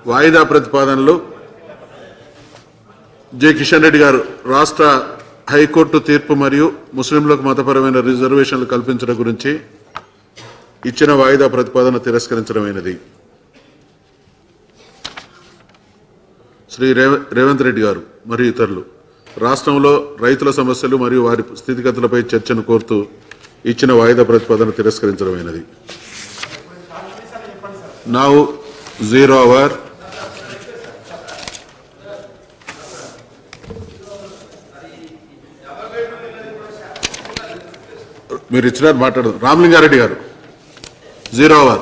వాయిదా ప్రతిపాదనలు జె కిషన్ రెడ్డి గారు రాష్ట్ర హైకోర్టు తీర్పు మరియు ముస్లింలకు మతపరమైన రిజర్వేషన్లు కల్పించడం గురించి ఇచ్చిన వాయిదా ప్రతిపాదన తిరస్కరించడమైనది. శ్రీ రేవంత్ రెడ్డి గారు మరియు ఇతరులు రాష్ట్రంలో రైతుల సమస్యలు మరియు వారి స్థితిగతులపై చర్చను కోరుతూ ఇచ్చిన వాయిదా ప్రతిపాదన తిరస్కరించడమైనది. Now 0 hour. మీరు ఇచ్చినారు మాట్లాడదు. రామలింగారెడ్డి గారు 0 hour.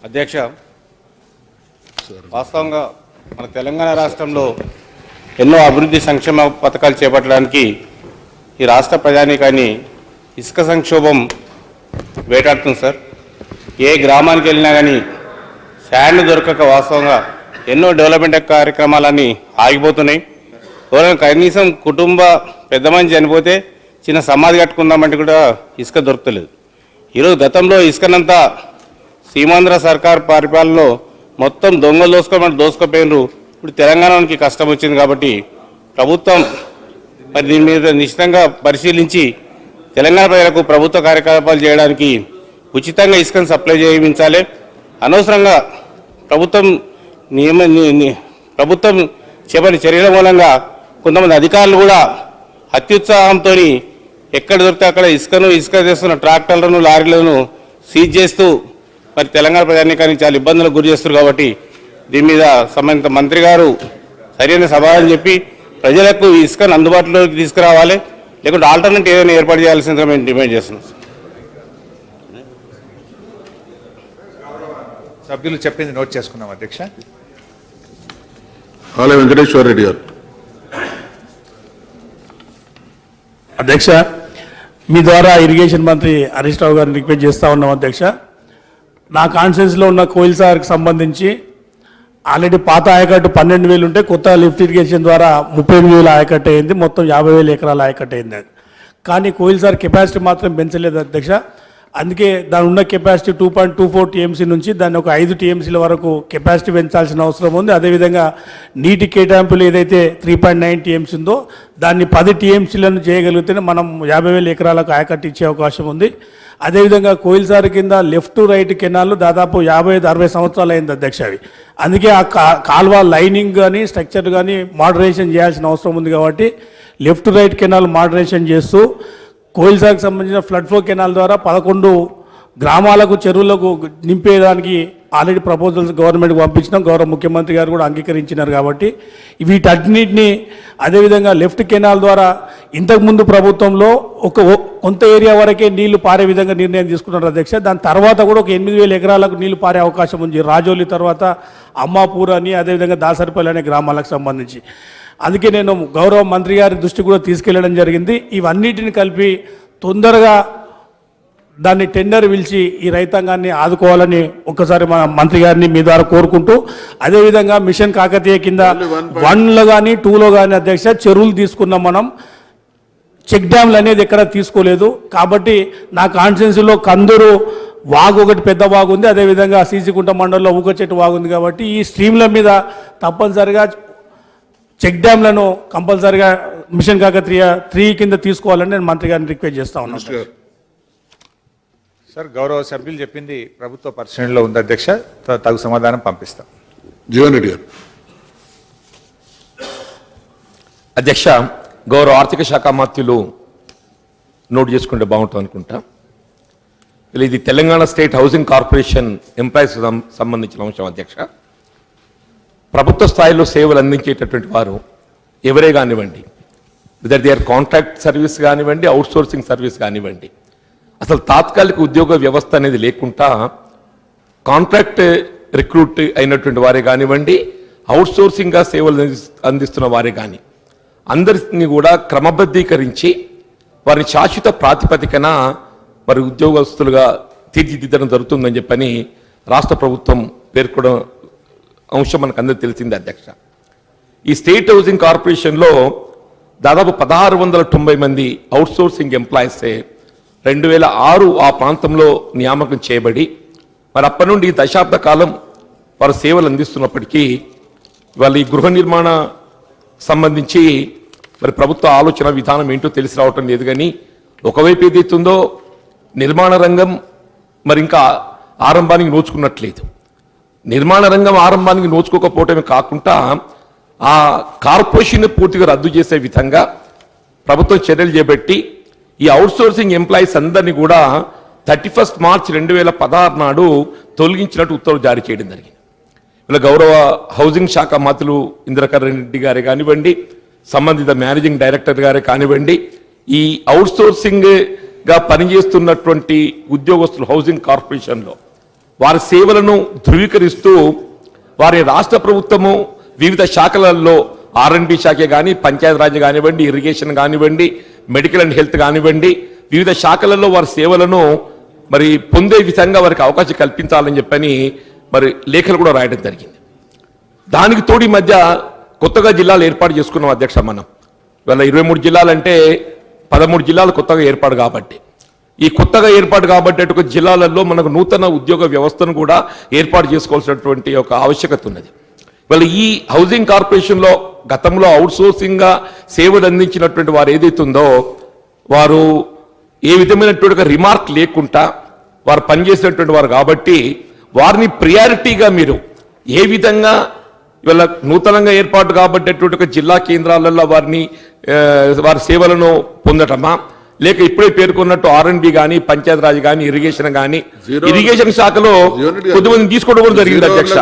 అధ్యక్ష, వాస్తవంగా మన తెలంగాణ రాష్ట్రంలో ఎన్నో అభివృద్ధి సంక్షేమ పథకాలు చేపట్టడానికి ఈ రాష్ట్ర ప్రజానీకాన్ని ఇసుక సంక్షోభం వేటాడుతుంది సార్. ఏ గ్రామానికి వెళ్ళినా కానీ శాండ్ దొరకక వాస్తవంగా ఎన్నో డెవలప్మెంట్ కార్యక్రమాలన్నీ ఆగిపోతున్నాయి. కనీసం కుటుంబ పెద్ద మంది చనిపోతే చిన్న సమాధి కట్టుకుందామంటే కూడా ఇసుక దొరకలేదు. ఈరోజు గతంలో ఇసుకనంతా సీమాంధ్ర సర్కార్ పరిపాలనలో మొత్తం దొంగలు దోసుకపోయినరు. ఇప్పుడు తెలంగాణకి కష్టం వచ్చింది కాబట్టి ప్రభుత్వం మరి దీని మీద నిశ్చితంగా పరిశీలించి తెలంగాణ ప్రజలకు ప్రభుత్వ కార్యకలాపాలు చేయడానికి ఉచితంగా ఇసుకను సప్లై చేయించాలి. అనవసరంగా ప్రభుత్వం చేపట్టిన చర్యల మూలంగా కొంతమంది అధికారులు కూడా అత్యుత్సాహంతో ఎక్కడ దొరికితే అక్కడ ఇసుక చేస్తున్న ట్రాక్టర్లను లారీలను సీజ్ చేస్తూ మరి తెలంగాణ ప్రజానీకానికి చాలా ఇబ్బందులకు గురి చేస్తారు. కాబట్టి దీని మీద సంబంధిత మంత్రి గారు సరైన సమాధానం చెప్పి ప్రజలకు ఇసుకను అందుబాటులోకి తీసుకురావాలి, లేకుంటే ఆల్టర్నేటివ్ ఏదైనా ఏర్పాటు చేయాల్సిందిగా మేము డిమాండ్ చేస్తున్నాం. సభ్యులు చెప్పింది నోట్ చేసుకున్నాం అధ్యక్ష. ఆలయ వెంకటేశ్వర రెడ్డి గారు. అధ్యక్ష, మీ ద్వారా ఇరిగేషన్ మంత్రి హరీష్ రావు గారిని రిక్వెస్ట్ చేస్తూ ఉన్నాం. అధ్యక్ష, నా కాన్స్టిట్యూన్సీలో ఉన్న కోయిల్ సార్కి సంబంధించి ఆల్రెడీ పాత ఆయకట్టు 12,000 ఉంటే కొత్త లిఫ్ట్ ఇరిగేషన్ ద్వారా 38,000 ఆయకట్టు అయింది. మొత్తం 50,000 ఎకరాల ఆయకట్టు అయింది. కానీ కోయిల్ సార్ కెపాసిటీ మాత్రం పెంచలేదు అధ్యక్ష. అందుకే దాని ఉన్న కెపాసిటీ 2.24 టీఎంసీ నుంచి దాన్ని ఒక 5 టీఎంసీల వరకు కెపాసిటీ పెంచాల్సిన అవసరం ఉంది. అదేవిధంగా నీటి కేటాయింపులు ఏదైతే 3.9 టీఎంసీ ఉందో దాన్ని 10 టీఎంసీలను చేయగలిగితేనే మనం 50,000 ఎకరాలకు ఆయకట్టు ఇచ్చే అవకాశం ఉంది. అదేవిధంగా కోయిల్ సార్ కింద లెఫ్ట్ టు రైట్ కెనాల్లో దాదాపు 55-60 సంవత్సరాలు అయింది అధ్యక్ష. అవి అందుకే ఆ కాల్వ లైనింగ్ కానీ స్ట్రక్చర్ కానీ మోడరేషన్ చేయాల్సిన అవసరం ఉంది. కాబట్టి left to right canal moderation చేస్తూ కోయిల్ సార్కి సంబంధించిన ఫ్లడ్ ఫ్లో కెనాల్ ద్వారా 11 గ్రామాలకు చెరువులకు నింపేదానికి ఆల్రెడీ ప్రపోజల్స్ గవర్నమెంట్కి పంపించినాం. గౌరవ ముఖ్యమంత్రి గారు కూడా అంగీకరించినారు. కాబట్టి వీటన్నిటిని అదేవిధంగా లెఫ్ట్ కెనాల్ ద్వారా ఇంతకుముందు ప్రభుత్వంలో కొంత ఏరియా వరకే నీళ్లు పారే విధంగా నిర్ణయం తీసుకున్నారు అధ్యక్ష. దాని తర్వాత కూడా ఒక 8,000 ఎకరాలకు నీళ్లు పారే అవకాశం ఉంది. రాజోలి తర్వాత అమ్మాపూర్ అని అదేవిధంగా దాసరిపల్లి అనే గ్రామాలకు సంబంధించి. అందుకే నేను గౌరవ మంత్రి గారి దృష్టి కూడా తీసుకెళ్లడం జరిగింది. ఇవన్నిటిని కలిపి తొందరగా దాన్ని టెండర్ పిలిచి ఈ రైతాంగాన్ని ఆదుకోవాలని ఒక్కసారి మన మంత్రి గారిని మీ ద్వారా కోరుకుంటూ, అదేవిధంగా మిషన్ కాకతీయ కింద 1లో కానీ 2లో కానీ అధ్యక్ష చెరువులు తీసుకున్నాం. మనం చెక్ డ్యామ్లు అనేది ఎక్కడ తీసుకోలేదు. కాబట్టి నా కాన్స్టిట్యున్సీలో కందూరు వాగు ఒకటి పెద్ద వాగు ఉంది. అదేవిధంగా సీసీకుంట మండలంలో ఊక చెట్టు వాగు ఉంది. కాబట్టి ఈ స్ట్రీమ్ల మీద తప్పనిసరిగా చెక్ డ్యామ్లను కంపల్సరిగా మిషన్ కాకతీయ 3 కింద తీసుకోవాలని నేను మంత్రి గారిని రిక్వెస్ట్ చేస్తా ఉన్నాను. సార్, గౌరవ సభ్యులు చెప్పింది ప్రభుత్వ పరిశీలనలో ఉంది అధ్యక్ష. తగు సమాధానం పంపిస్తాం. జీవన్ రెడ్డి గారు. అధ్యక్ష, గౌరవ ఆర్థిక శాఖ మంత్రులు నోట్ చేసుకుంటే బాగుంటుంది అనుకుంటా. ఇది Telangana state housing corporation employees సంబంధించిన అంశం అధ్యక్ష. ప్రభుత్వ స్థాయిలో సేవలు అందించేటటువంటి వారు ఎవరే కానివ్వండి, విదర్ దే ఆర్ కాంట్రాక్ట్ సర్వీస్ కానివ్వండి, అవుట్సోర్సింగ్ సర్వీస్ కానివ్వండి, అసలు తాత్కాలిక ఉద్యోగ వ్యవస్థ అనేది లేకుండా కాంట్రాక్ట్ రిక్రూట్ అయినటువంటి వారే కానివ్వండి, అవుట్సోర్సింగ్గా సేవలు అందిస్తున్న వారే కానీ అందరినీ కూడా క్రమబద్ధీకరించి వారిని శాశ్వత ప్రాతిపదికన వారి ఉద్యోగస్తులుగా తీర్చిదిద్దడం జరుగుతుందని చెప్పని రాష్ట్ర ప్రభుత్వం పేర్కొనడం అంశం మనకు అందరికీ తెలిసిందే అధ్యక్ష. ఈ స్టేట్ హౌసింగ్ కార్పొరేషన్లో దాదాపు 1690 మంది అవుట్సోర్సింగ్ ఎంప్లాయీసే 2006 ఆ ప్రాంతంలో నియామకం చేయబడి మరి అప్పటి నుండి దశాబ్ద కాలం వారు సేవలు అందిస్తున్నప్పటికీ వాళ్ళ ఈ గృహ నిర్మాణ సంబంధించి మరి ప్రభుత్వ ఆలోచన విధానం ఏంటో తెలిసి రావటం లేదు. కానీ ఒకవైపు ఏదైతుందో నిర్మాణ రంగం మరి ఇంకా ఆరంభానికి నోచుకున్నట్లేదు. నిర్మాణ రంగం ఆరంభానికి నోచుకోకపోవటమే కాకుండా ఆ కార్పొరేషన్ పూర్తిగా రద్దు చేసే విధంగా ప్రభుత్వం చర్యలు చేపట్టి ఈ అవుట్సోర్సింగ్ ఎంప్లాయీస్ అందరినీ కూడా 31 మార్చ్ 2016 నాడు తొలగించినట్టు ఉత్తర్వులు జారీ చేయడం జరిగింది. ఇలా గౌరవ హౌసింగ్ శాఖ మంత్రులు ఇంద్రకరణ్ రెడ్డి గారే కానివ్వండి, సంబంధిత మేనేజింగ్ డైరెక్టర్ గారే కానివ్వండి, ఈ అవుట్సోర్సింగ్గా పనిచేస్తున్నటువంటి ఉద్యోగస్తులు హౌసింగ్ కార్పొరేషన్లో వారి సేవలను ధృవీకరిస్తూ వారి రాష్ట్ర ప్రభుత్వము వివిధ శాఖలలో R&B శాఖ కానీ, పంచాయతీరాజ్ కానివ్వండి, ఇరిగేషన్ కానివ్వండి, మెడికల్ అండ్ హెల్త్ కానివ్వండి, వివిధ శాఖలలో వారి సేవలను మరి పొందే విధంగా వారికి అవకాశం కల్పించాలని చెప్పని మరి లేఖలు కూడా రాయడం జరిగింది. దానికి తోడి మధ్య కొత్తగా జిల్లాలు ఏర్పాటు చేసుకున్నాం అధ్యక్ష. మనం ఇవాళ 23 జిల్లాలంటే 13 జిల్లాలు కొత్తగా ఏర్పాటు కాబట్టి ఈ కొత్తగా ఏర్పాటు కాబట్టి ఒక జిల్లాలలో మనకు నూతన ఉద్యోగ వ్యవస్థను కూడా ఏర్పాటు చేసుకోవాల్సినటువంటి ఒక ఆవశ్యకత ఉన్నది. ఇవాళ ఈ హౌసింగ్ కార్పొరేషన్లో గతంలో అవుట్సోర్సింగ్గా సేవలు అందించినటువంటి వారు ఏదైతుందో వారు ఏ విధమైనటువంటి రిమార్క్ లేకుండా వారు పనిచేసినటువంటి వారు కాబట్టి వారిని ప్రియారిటీగా మీరు ఏ విధంగా ఇవాళ నూతనంగా ఏర్పాటు కాబట్టేటువంటి ఒక జిల్లా కేంద్రాలలో వారి సేవలను పొందటమా, లేక ఇప్పుడే పేర్కొన్నట్టు R&B కానీ, పంచాయతీరాజ్ కానీ, ఇరిగేషన్ కానీ, ఇరిగేషన్ శాఖలో కొద్దిమంది తీసుకోవడం కూడా జరిగింది అధ్యక్ష.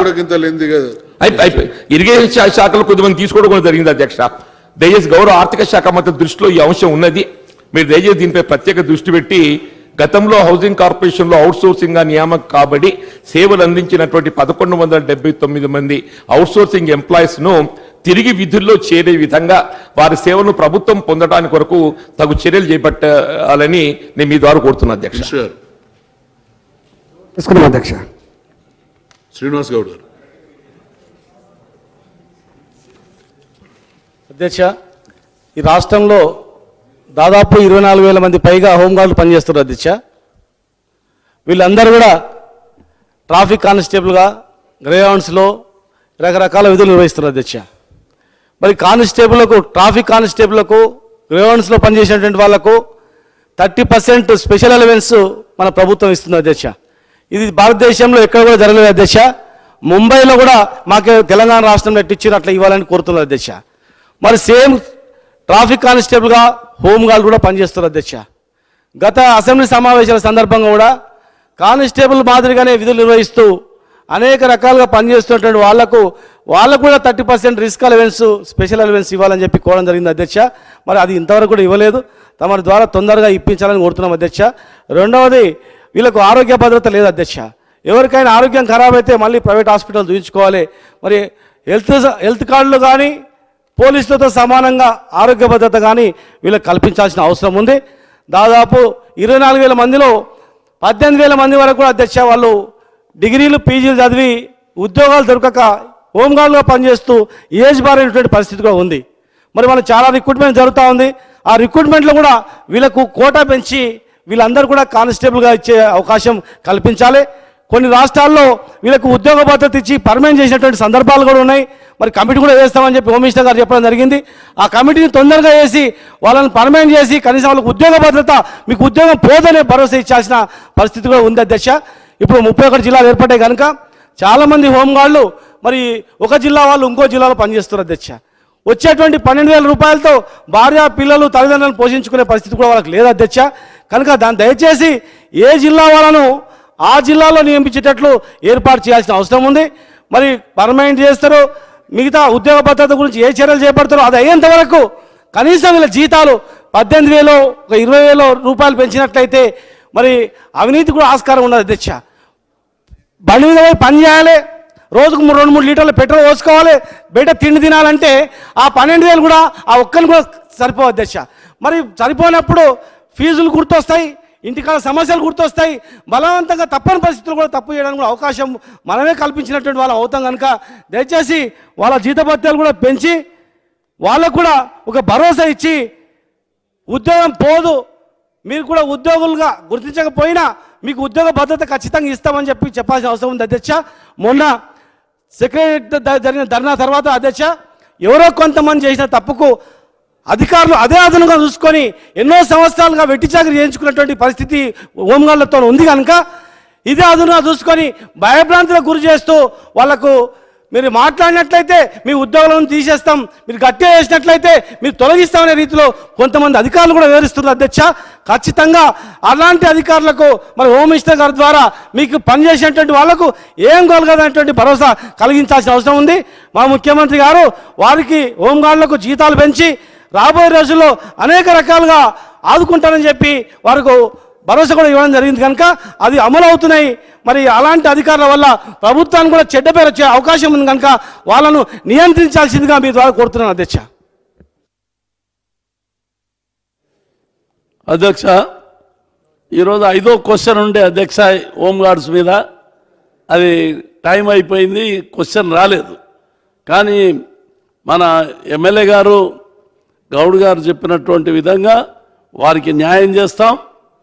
ఇరిగేషన్ శాఖలో కొద్దిమంది తీసుకోవడం కూడా జరిగింది అధ్యక్ష. దయచేసి గౌరవ ఆర్థిక శాఖ మంత్రి దృష్టిలో ఈ అంశం ఉన్నది. మీరు దయచేసి దీనిపై ప్రత్యేక దృష్టి పెట్టి గతంలో హౌసింగ్ కార్పొరేషన్లో అవుట్సోర్సింగ్ గా నియామకం కాబడి సేవలు అందించినటువంటి 1179 మంది అవుట్సోర్సింగ్ ఎంప్లాయీస్ ను తిరిగి విధుల్లో చేరే విధంగా వారి సేవలను ప్రభుత్వం పొందడానికి వరకు తగు చర్యలు చేపట్టాలని నేను మీ ద్వారా కోరుతున్నా అధ్యక్ష. అధ్యక్ష శ్రీనివాస్ గౌడ్ గారు. అధ్యక్ష, ఈ రాష్ట్రంలో దాదాపు 24,000 మంది పైగా హోంగార్డులు పనిచేస్తున్నారు అధ్యక్ష. వీళ్ళందరూ కూడా ట్రాఫిక్ కానిస్టేబుల్గా గ్రేహౌండ్స్లో రకరకాల విధులు నిర్వహిస్తున్నారు అధ్యక్ష. మరి కానిస్టేబుల్లకు, ట్రాఫిక్ కానిస్టేబుల్కు గ్రేహౌండ్స్లో పనిచేసినటువంటి వాళ్లకు 30% స్పెషల్ అలవెన్స్ మన ప్రభుత్వం ఇస్తుంది అధ్యక్ష. ఇది భారతదేశంలో ఎక్కడ కూడా జరగలేదు అధ్యక్ష. ముంబైలో కూడా మాకు తెలంగాణ రాష్ట్రంలో ఎట్టిచ్చారు అట్లా ఇవ్వాలని కోరుతున్నారు అధ్యక్ష. మరి సేమ్ ట్రాఫిక్ కానిస్టేబుల్గా హోంగార్డు కూడా పనిచేస్తున్నారు అధ్యక్ష. గత అసెంబ్లీ సమావేశాల సందర్భంగా కూడా కానిస్టేబుల్ మాదిరిగానే విధులు నిర్వహిస్తూ అనేక రకాలుగా పనిచేస్తున్నటువంటి వాళ్ళకు కూడా 30% రిస్క్ అలవెన్స్, స్పెషల్ అలవెన్స్ ఇవ్వాలని చెప్పి కోరడం జరిగింది అధ్యక్ష. మరి అది ఇంతవరకు కూడా ఇవ్వలేదు. తమ ద్వారా తొందరగా ఇప్పించాలని కోరుతున్నాం అధ్యక్ష. రెండవది, వీళ్ళకు ఆరోగ్య భద్రత లేదు అధ్యక్ష. ఎవరికైనా ఆరోగ్యం ఖరాబ్ అయితే మళ్ళీ ప్రైవేట్ హాస్పిటల్ చూపించుకోవాలి. మరి హెల్త్ కార్డులు కానీ పోలీసులతో సమానంగా ఆరోగ్య భద్రత కానీ వీళ్ళకి కల్పించాల్సిన అవసరం ఉంది. దాదాపు 24,000 మందిలో 18,000 మంది వరకు కూడా అధ్యక్ష వాళ్ళు డిగ్రీలు, పీజీలు చదివి ఉద్యోగాలు దొరకక హోంగార్డుగా పనిచేస్తూ ఏజ్ బారైనటువంటి పరిస్థితి కూడా ఉంది. మరి వాళ్ళు చాలా రిక్రూట్మెంట్ జరుగుతూ ఉంది. ఆ రిక్రూట్మెంట్లో కూడా వీళ్ళకు కోటా పెంచి వీళ్ళందరూ కూడా కానిస్టేబుల్గా ఇచ్చే అవకాశం కల్పించాలి. కొన్ని రాష్ట్రాల్లో వీళ్ళకు ఉద్యోగ భద్రత ఇచ్చి పర్మనెంట్ చేసినటువంటి సందర్భాలు కూడా ఉన్నాయి. మరి కమిటీ కూడా వేస్తామని చెప్పి హోమ్ మినిస్టర్ గారు చెప్పడం జరిగింది. ఆ కమిటీని తొందరగా వేసి వాళ్ళని పర్మనెంట్ చేసి కనీసం వాళ్ళకు ఉద్యోగ భద్రత, మీకు ఉద్యోగం పోదనే భరోసా ఇచ్చాల్సిన పరిస్థితి కూడా ఉంది అధ్యక్ష. ఇప్పుడు 31 జిల్లాలు ఏర్పడ్డాయి కనుక చాలామంది హోంగార్డులు మరి ఒక జిల్లా వాళ్ళు ఇంకో జిల్లాలో పనిచేస్తున్నారు అధ్యక్ష. వచ్చేటువంటి 12,000 రూపాయలతో భార్య, పిల్లలు, తల్లిదండ్రులను పోషించుకునే పరిస్థితి కూడా వాళ్ళకి లేదు అధ్యక్ష. కనుక దాన్ని దయచేసి ఏ జిల్లా వాళ్ళను ఆ జిల్లాలో నియమించేటట్లు ఏర్పాటు చేయాల్సిన అవసరం ఉంది. మరి పర్మనెంట్ చేస్తారు, మిగతా ఉద్యోగ భద్రత గురించి ఏ చర్యలు చేపడతారో అది అయ్యేంత వరకు కనీసం వీళ్ళ జీతాలు 18,000, 20,000 రూపాయలు పెంచినట్లయితే మరి అవినీతి కూడా ఆస్కారం ఉండదు అధ్యక్ష. బండి మీద పోయి పని చేయాలి, రోజుకు 2-3 లీటర్ల పెట్రోల్ పోసుకోవాలి, బయట తిండి తినాలంటే ఆ 12,000 కూడా ఆ ఒక్కరిని కూడా సరిపోవు అధ్యక్ష. మరి సరిపోయినప్పుడు ఫీజులు గుర్తొస్తాయి, ఇంటికాల సమస్యలు గుర్తొస్తాయి. బలవంతంగా తప్పని పరిస్థితులు కూడా తప్పు చేయడానికి కూడా అవకాశం మనమే కల్పించినటువంటి వాళ్ళం అవుతాం కనుక దయచేసి వాళ్ళ జీతభత్యాలు కూడా పెంచి వాళ్ళకు కూడా ఒక భరోసా ఇచ్చి ఉద్యోగం పోదు, మీరు కూడా ఉద్యోగులుగా గుర్తించకపోయినా మీకు ఉద్యోగ భద్రత ఖచ్చితంగా ఇస్తామని చెప్పాల్సిన అవసరం ఉంది అధ్యక్ష. మొన్న సెక్రటరీ జరిగిన ధర్నా తర్వాత అధ్యక్ష, ఎవరో కొంతమంది చేసిన తప్పుకు అధికారులు అదే అదనంగా చూసుకొని ఎన్నో సంవత్సరాలుగా వెట్టి చాకరీ చేయించుకున్నటువంటి పరిస్థితి హోంగార్డులతో ఉంది కనుక ఇదే అదనంగా చూసుకొని భయభ్రాంతులకు గురి చేస్తూ వాళ్లకు మీరు మాట్లాడినట్లయితే మీ ఉద్యోగాలను తీసేస్తాం, మీరు గట్టిగా చేసినట్లయితే మీరు తొలగిస్తామనే రీతిలో కొంతమంది అధికారులు కూడా వివరిస్తున్నారు అధ్యక్ష. ఖచ్చితంగా అలాంటి అధికారులకు మరి హోమ్ మినిస్టర్ గారి ద్వారా మీకు పనిచేసేటువంటి వాళ్లకు ఏం కలగదనేటువంటి భరోసా కలిగించాల్సిన అవసరం ఉంది. మా ముఖ్యమంత్రి గారు వారికి హోంగార్డులకు జీతాలు పెంచి రాబోయే రోజుల్లో అనేక రకాలుగా ఆదుకుంటారని చెప్పి వారికి భరోసా కూడా ఇవ్వడం జరిగింది కనుక అది అమలు అవుతున్నాయి. మరి అలాంటి అధికారుల వల్ల ప్రభుత్వానికి కూడా చెడ్డ పేరు వచ్చే అవకాశం ఉంది కనుక వాళ్ళను నియంత్రించాల్సిందిగా మీ ద్వారా కోరుతున్నాను అధ్యక్ష. అధ్యక్ష, ఈరోజు 5వ క్వశ్చన్ ఉండే అధ్యక్ష హోంగార్డ్స్ మీద, అది టైం అయిపోయింది, క్వశ్చన్ రాలేదు. కానీ మన ఎమ్మెల్యే గారు గౌడ్ గారు చెప్పినటువంటి విధంగా వారికి న్యాయం చేస్తాం,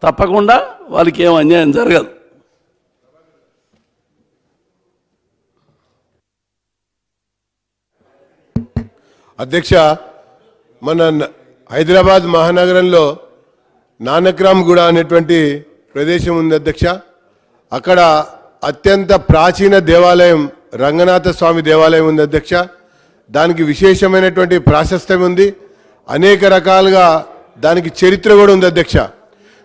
తప్పకుండా వారికి ఏం అన్యాయం జరగదు. అధ్యక్ష, మన హైదరాబాద్ మహానగరంలో నానక్రామ్గూడ అనేటువంటి ప్రదేశం ఉంది అధ్యక్ష. అక్కడ అత్యంత ప్రాచీన దేవాలయం రంగనాథ స్వామి దేవాలయం ఉంది అధ్యక్ష. దానికి విశేషమైనటువంటి ప్రాశస్త్యం ఉంది, అనేక రకాలుగా దానికి చరిత్ర కూడా ఉంది అధ్యక్ష.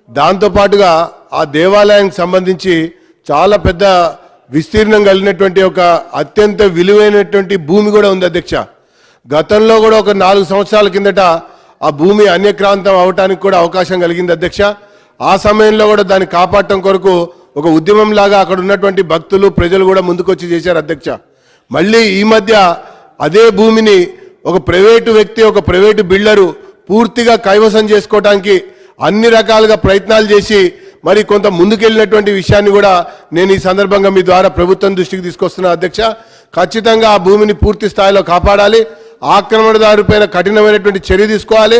దాంతోపాటుగా ఆ దేవాలయానికి సంబంధించి చాలా పెద్ద విస్తీర్ణం కలిగినటువంటి ఒక అత్యంత విలువైనటువంటి భూమి కూడా ఉంది అధ్యక్ష. గతంలో కూడా ఒక 4 సంవత్సరాల కిందట ఆ భూమి అన్యక్రాంతం అవటానికి కూడా అవకాశం కలిగింది అధ్యక్ష. ఆ సమయంలో కూడా దాన్ని కాపాడటం కొరకు ఒక ఉద్యమం లాగా అక్కడ ఉన్నటువంటి భక్తులు ప్రజలు కూడా ముందుకొచ్చి చేశారు అధ్యక్ష. మళ్ళీ ఈ మధ్య అదే భూమిని ఒక ప్రైవేటు వ్యక్తి, ఒక ప్రైవేటు బిల్డరు పూర్తిగా కైవసం చేసుకోవడానికి అన్ని రకాలుగా ప్రయత్నాలు చేసి మరి కొంత ముందుకెళ్ళినటువంటి విషయాన్ని కూడా నేను ఈ సందర్భంగా మీ ద్వారా ప్రభుత్వం దృష్టికి తీసుకొస్తున్నా అధ్యక్ష. ఖచ్చితంగా ఆ భూమిని పూర్తి స్థాయిలో కాపాడాలి, ఆక్రమణదారు పైన కఠినమైనటువంటి చర్య తీసుకోవాలి.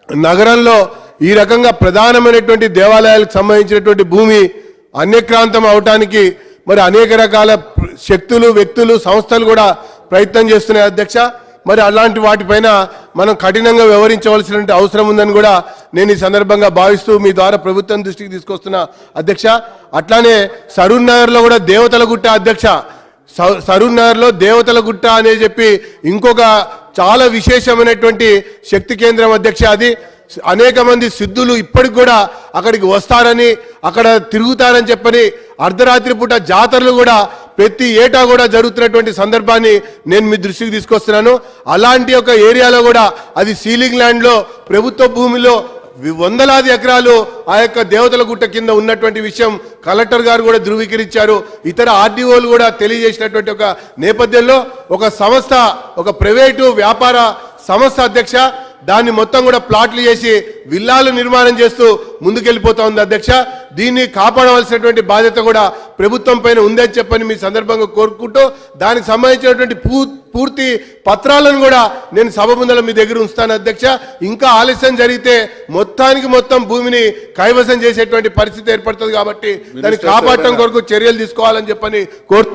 నగరంలో ఈ రకంగా ప్రధానమైనటువంటి దేవాలయాలకు సంబంధించినటువంటి భూమి అన్యక్రాంతం అవటానికి మరి అనేక రకాల శక్తులు, వ్యక్తులు, సంస్థలు కూడా ప్రయత్నం చేస్తున్నాయి అధ్యక్ష. మరి అలాంటి వాటిపైన మనం కఠినంగా వ్యవహరించవలసిన అవసరం ఉందని కూడా నేను ఈ సందర్భంగా భావిస్తూ మీ ద్వారా ప్రభుత్వం దృష్టికి తీసుకొస్తున్నా అధ్యక్ష. అట్లానే సరూర్ నగర్లో కూడా దేవతల గుట్ట అధ్యక్ష, సరూర్ నగర్లో దేవతల గుట్ట అనే చెప్పి ఇంకొక చాలా విశేషమైనటువంటి శక్తి కేంద్రం అధ్యక్ష. అది అనేక మంది సిద్ధులు ఇప్పటికి కూడా అక్కడికి వస్తారని, అక్కడ తిరుగుతారని చెప్పని అర్ధరాత్రి పూట జాతరలు కూడా ప్రతి ఏటా కూడా జరుగుతున్నటువంటి సందర్భాన్ని నేను మీ దృష్టికి తీసుకొస్తున్నాను. అలాంటి ఒక ఏరియాలో కూడా అది సీలింగ్ ల్యాండ్లో ప్రభుత్వ భూమిలో వందలాది ఎకరాలు ఆ యొక్క దేవతల గుట్ట కింద ఉన్నటువంటి విషయం కలెక్టర్ గారు కూడా ధృవీకరించారు. ఇతర ఆర్డీఓలు కూడా తెలియజేసినటువంటి ఒక నేపథ్యంలో ఒక సంస్థ, ఒక ప్రైవేటు వ్యాపార సంస్థ అధ్యక్ష, దాన్ని మొత్తం కూడా ప్లాట్లు చేసి విల్లాలు నిర్మాణం చేస్తూ ముందుకెళ్ళిపోతా ఉంది అధ్యక్ష. దీన్ని కాపాడవలసినటువంటి బాధ్యత కూడా ప్రభుత్వం పైన ఉందని చెప్పని మీ సందర్భంగా కోరుకుంటూ దానికి సంబంధించినటువంటి పూర్తి పత్రాలను కూడా నేను సభ ముందర మీ దగ్గర ఉంచుతాను అధ్యక్ష. ఇంకా ఆలస్యం జరిగితే మొత్తానికి మొత్తం భూమిని కైవసం చేసేటువంటి పరిస్థితి ఏర్పడుతుంది కాబట్టి దాన్ని కాపాడటం కొరకు చర్యలు తీసుకోవాలని చెప్పని కోరు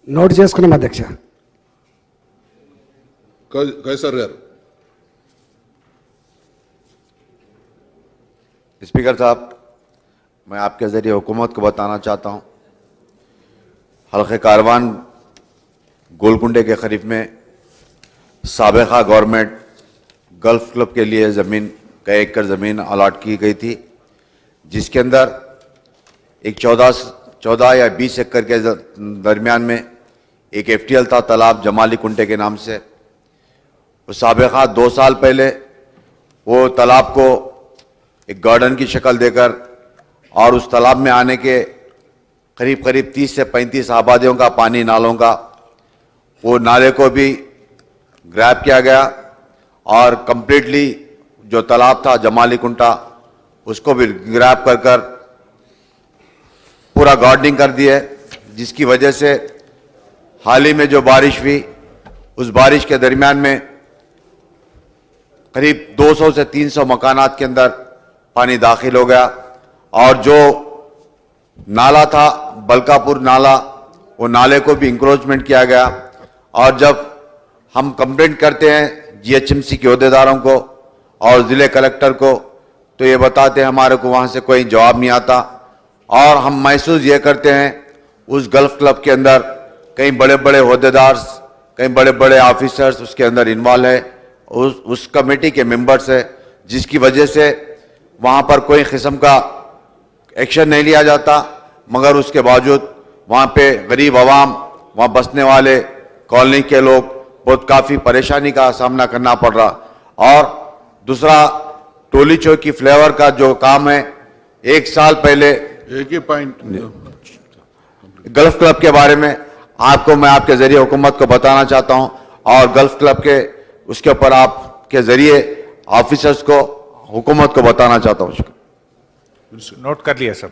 నోట్ చేసుకున్నాం అధ్యక్ష. కైసర్ గారు. स्पीकर साहब, मैं आपके ज़रिए हुकूमत को बताना चाहता हूँ, हल्के कारवान गोलकुंडे के करीब में साबिक़ा गवर्नमेंट गल्फ क्लब के लिए ज़मीन कई एकड़ ज़मीन अलाट की गई थी, जिसके अंदर एक 14 या 20 एकड़ के दरमियान में एक FTL था, तालाब जमाली कुंटे के नाम से। साबिक़ा 2 साल पहले वो तालाब को एक गार्डन की शक्ल देकर और उस तालाब में आने के करीब 30 से 35 आबादियों का पानी, नालों का, वो नाले को भी ग्रैब किया गया और कंप्लीटली जो तालाब था जमाली कुंटा उसको भी ग्रैब कर पूरा गार्डनिंग कर दिए, जिसकी वजह से हाल ही में जो बारिश हुई उस बारिश के दरमियान में करीब 200 से 300 मकानात के अंदर पानी दाखिल हो गया और जो नाला था बलकापुर नाला, वो नाले को भी इंक्रोचमेंट किया गया। और जब हम कंप्लेंट करते हैं जीएचएमसी के अहदेदारों को और ज़िले कलेक्टर को, तो ये बताते हैं हमारे को वहाँ से कोई जवाब नहीं आता। और हम महसूस ये करते हैं उस गल्फ क्लब के अंदर कई बड़े बड़े अहदेदार, कई बड़े बड़े ऑफिसर्स उसके अंदर इन्वॉल्व है, उस कमेटी के मेंबर्स है, जिसकी वजह से वहाँ पर कोई किस्म का एक्शन नहीं लिया जाता। मगर उसके बावजूद वहाँ पे गरीब आवाम, वहाँ बसने वाले कॉलोनी के लोग बहुत काफ़ी परेशानी का सामना करना पड़ रहा। और दूसरा, टोली चौकी फ्लेवर का जो काम है, 1 साल पहले एक ही पॉइंट गल्फ क्लब के बारे में आपको मैं आपके जरिए हुकूमत को बताना चाहता हूं और गल्फ क्लब के उसके ऊपर आपके जरिए ऑफिसर्स को, हुकूमत को बताना चाहता हूं। नोट कर लिया सर।